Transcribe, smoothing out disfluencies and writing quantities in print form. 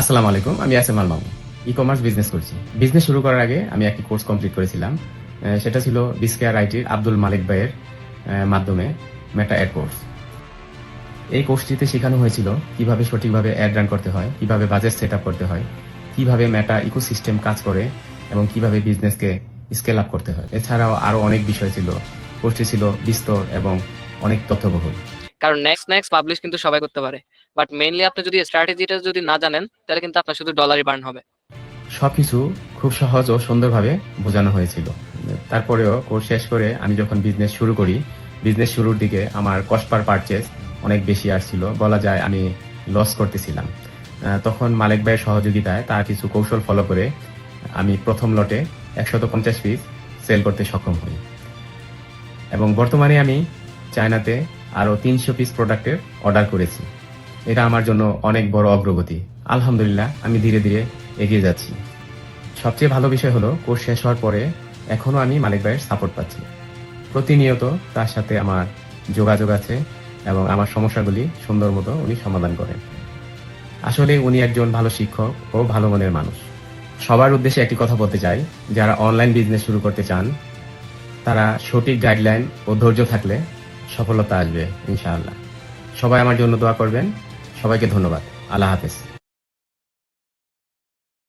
আসসালামু আলাইকুম, আমি আসিম আল মামুন। ই-কমার্স বিজনেস করছি। বিজনেস শুরু করার আগে আমি একটি কোর্স কমপ্লিট করেছিলাম। সেটা ছিল বিসকেয়ার আইটির আব্দুল মালিক ভাইয়ের মাধ্যমে মেটা অ্যাড কোর্স। এই কোর্সটিতে শেখানো হয়েছিল কিভাবে সঠিকভাবে অ্যাড রান করতে হয়, কিভাবে বাজেট সেট আপ করতে হয়, কিভাবে মেটা ইকোসিস্টেম কাজ করে এবং কিভাবে বিজনেসকে স্কেল আপ করতে হয়। এছাড়াও আরো অনেক বিষয় ছিল। কোর্সটি ছিল বিস্তর এবং অনেক তথ্যবহুল। কারণ নেক্সট নেক্সট পাবলিশ কিন্তু সবাই করতে পারে, বাট মেইনলি আপনি যদি স্ট্র্যাটেজিটা যদি না জানেন তাহলে কিন্তু আপনার শুধু ডলারই বার্ন হবে। সবকিছু খুব সহজ ও সুন্দরভাবে বোঝানো হয়েছিল। তারপরেও কোর্স শেষ করে আমি যখন বিজনেস শুরু করি, বিজনেস শুরুর দিকে আমার কস্ট পার পারচেজ অনেক বেশি আসছিল, বলা যায় আমি লস করতেছিলাম। তখন মালিক ভাইয়ের সহযোগিতায় তার কিছু কৌশল ফলো করে আমি প্রথম লটে 150 পিস সেল করতে সক্ষম হই এবং বর্তমানে আমি চায়নাতে আরো 300 পিস প্রোডাক্টের অর্ডার করেছি। এটা আমার জন্য অনেক বড় অগ্রগতি। আলহামদুলিল্লাহ, আমি ধীরে ধীরে এগিয়ে যাচ্ছি। সবচেয়ে ভালো বিষয় হলো কোর্স শেষ হওয়ার পরে এখনো আমি মালিক ভাইয়ের সাপোর্ট পাচ্ছি। প্রতিনিয়ত তার সাথে আমার যোগাযোগ আছে এবং আমার সমস্যাগুলি সুন্দর মতো উনি সমাধান করেন। আসলে উনি একজন ভালো শিক্ষক ও ভালো মনের মানুষ। সবার উদ্দেশ্যে একটি কথা বলতে চাই, যারা অনলাইন বিজনেস শুরু করতে চান তারা সঠিক গাইডলাইন ও ধৈর্য থাকলে সফলতা আসবে ইনশাআল্লাহ। সবাই আমার জন্য দোয়া করবেন। সবাইকে ধন্যবাদ। আল্লাহ হাফেজ।